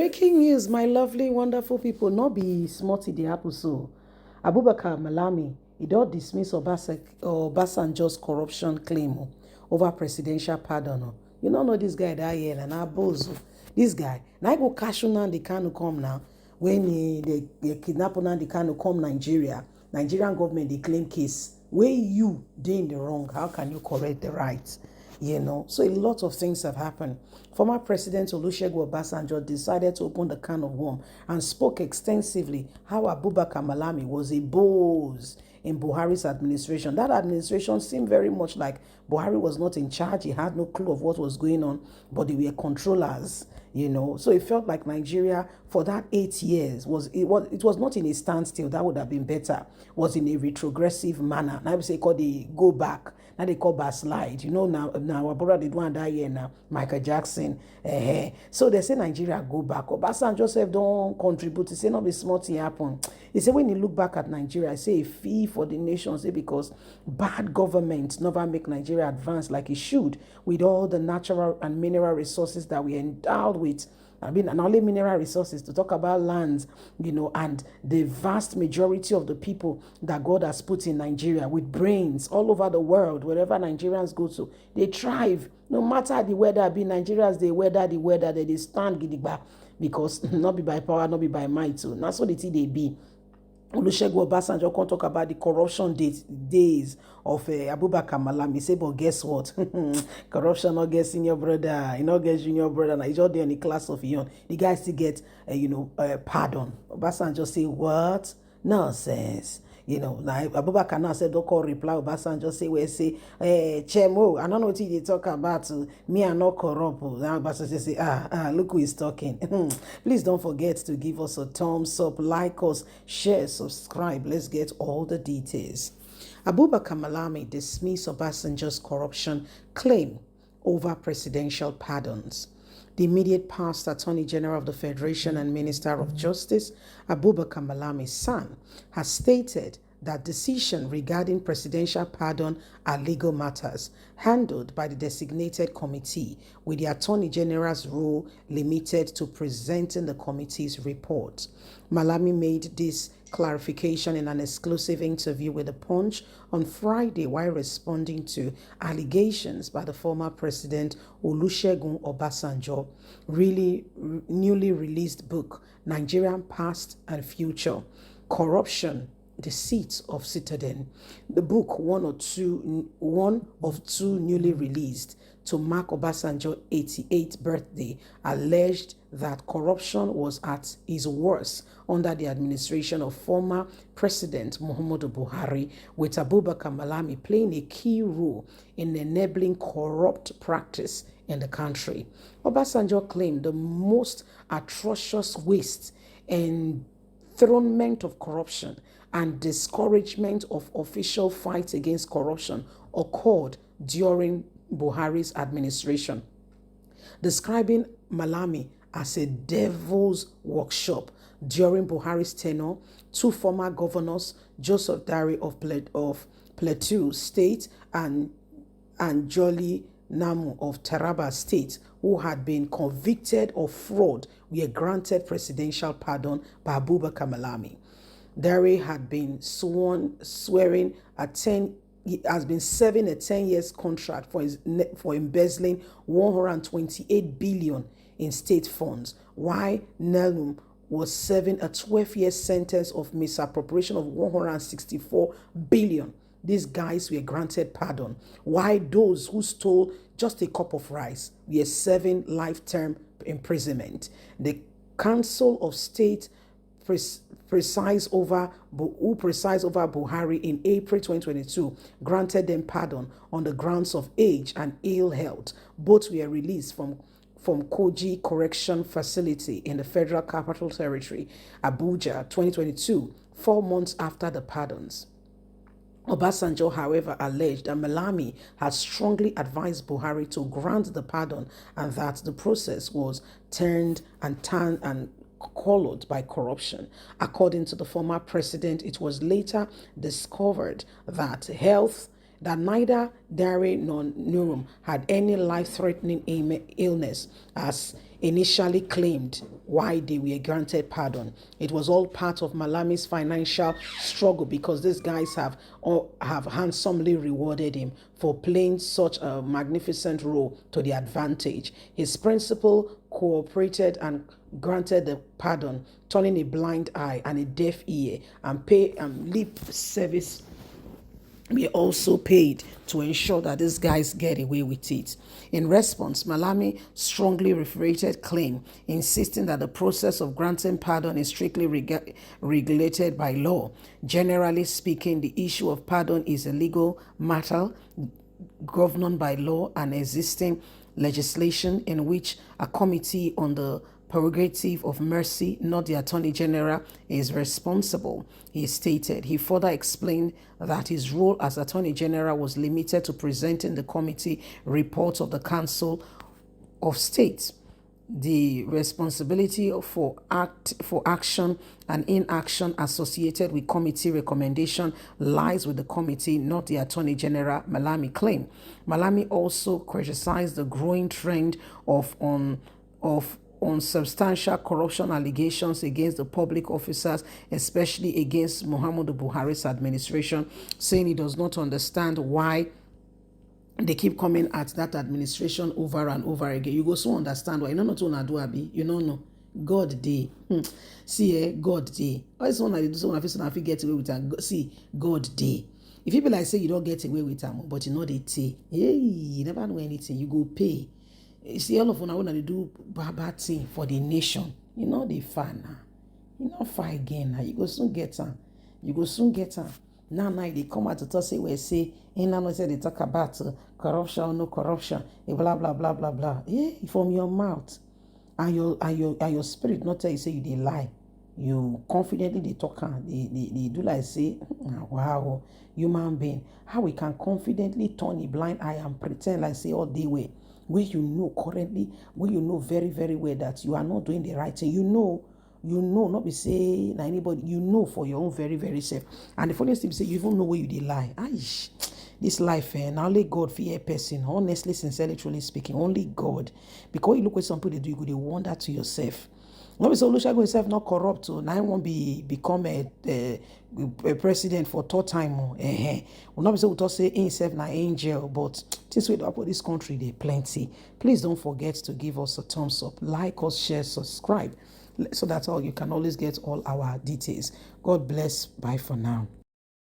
Breaking news, my lovely, wonderful people. Not be smarty the apple so. Abubakar Malami, he don't dismiss Obasanjo's corruption claim over presidential pardon. You don't know this guy that year and now bozo. This guy, now I go cash on and they can't come now. When they kidnap on and they can't come Nigeria. Nigerian government they claim case. Where you they in the wrong, how can you correct the right? So a lot of things have happened. Former President Olusegun Obasanjo decided to open the can of worms and spoke extensively how Abubakar Malami was a boss in Buhari's administration. That administration seemed very much like Buhari was not in charge. He had no clue of what was going on, but they were controllers. So it felt like Nigeria for that 8 years was not in a standstill. That would have been better. Was in a retrogressive manner. Now we say called the go back. Now they call backslide. Now our brother did one that year now, Michael Jackson. So they say Nigeria go back. Obasanjo Joseph don't contribute. He say not be smart thing happen. He say when you look back at Nigeria, I say a fee for the nation, say because bad government never make Nigeria advance like it should with all the natural and mineral resources that we endowed with. And only mineral resources to talk about lands, and the vast majority of the people that God has put in Nigeria with brains all over the world, wherever Nigerians go to, they thrive. No matter the weather, be Nigerians, they weather the weather, they stand gidigba because not be by power, not be by might. So that's what they be. Olusegun Obasanjo can't talk about the corruption days of Abubakar Malami. Say, but guess what? Corruption not get senior brother, you not get junior brother. Now he's all there in the class of young. The guy still get, pardon. Obasanjo say, what? Nonsense. Now Abubakar now said, don't call reply. Obasanjo say, Chemo, I don't know what they talk about. Me, I'm not corrupt. Now Obasanjo say, look who is talking. Please don't forget to give us a thumbs up, like us, share, subscribe. Let's get all the details. Abubakar Malami dismissed Obasanjo's corruption claim over presidential pardons. The immediate past Attorney General of the Federation and Minister of Justice, Abubakar Malami's son, has stated that decisions regarding presidential pardon are legal matters handled by the designated committee, with the Attorney General's role limited to presenting the committee's report. Malami made this clarification in an exclusive interview with The Punch on Friday while responding to allegations by the former president Olusegun Obasanjo, newly released book, Nigerian Past and Future, Corruption, the Seat of Citadel. The book, one of two newly released to mark Obasanjo's 88th birthday, alleged that corruption was at its worst under the administration of former President Muhammadu Buhari, with Abubakar Malami playing a key role in enabling corrupt practice in the country. Obasanjo claimed the most atrocious waste and enthronement of corruption and discouragement of official fights against corruption occurred during Buhari's administration, describing Malami as a devil's workshop. During Buhari's tenure, two former governors, Joseph Dare of Plateau State and Jolly Namu of Taraba State, who had been convicted of fraud, were granted presidential pardon by Abubakar Malami. Dare had been serving a 10 years contract for embezzling 128 billion in state funds, while Nelum was serving a 12-year sentence of misappropriation of 164 billion. These guys were granted pardon, while those who stole just a cup of rice were serving lifetime imprisonment. The Council of State precise over Buhari in April 2022 granted them pardon on the grounds of age and ill health. Both were released from Koji Correction Facility in the Federal Capital Territory, Abuja, 2022, 4 months after the pardons. Obasanjo, however, alleged that Malami had strongly advised Buhari to grant the pardon and that the process was turned and colored by corruption. According to the former president, it was later discovered that health that neither Dare nor Nurum had any life-threatening illness as initially claimed why they were granted pardon. It was all part of Malami's financial struggle because these guys have handsomely rewarded him for playing such a magnificent role to their advantage. His principal cooperated and granted the pardon, turning a blind eye and a deaf ear, and pay lip service we also paid to ensure that these guys get away with it. In response, Malami strongly reiterated claim, insisting that the process of granting pardon is strictly regulated by law. Generally speaking, the issue of pardon is a legal matter governed by law and existing legislation in which a committee on the prerogative of mercy, not the Attorney General, is responsible, he stated. He further explained that his role as Attorney General was limited to presenting the committee reports of the Council of State. The responsibility for action and inaction associated with committee recommendation lies with the committee, not the Attorney General, Malami claimed. Malami also criticized the growing trend of unsubstantial corruption allegations against the public officers, especially against Muhammadu Buhari's administration, saying he does not understand why they keep coming at that administration over and over again. You go so understand why. You know not to do abi. You know. God day. See, God day. Always one I do so when I feel get away with it. See, God day. If people like say you don't get away with them, but you know they say, hey, you never know anything. You go pay. You see, all of them when they do bad thing for the nation. You know they fan now. You know fight again now. You go soon get them. You go soon get them. Now they come out to talk say we say in now say they talk about corruption or no corruption, blah blah blah blah blah. Yeah, from your mouth and your spirit not tell you say you they lie. You confidently they talk and they do like say wow, human being, how we can confidently turn a blind eye and pretend like say all day way where you know currently, where you know very very well that you are not doing the right thing. You know, not be say na anybody, you know for your own very, very self. And the funniest thing be say you even know where you dey lie. Aish, this life, now only God fear person. Honestly, sincerely, truly speaking, only God. Because you look what some people they do, you go dey wonder to yourself. Not be so Olusegun himself not corrupt, so now he won't become a president for third time. Will not be so we talk say himself na angel, but this way up for this country they plenty. Please don't forget to give us a thumbs up, like us, share, subscribe. So that's all. You can always get all our details. God bless. Bye for now.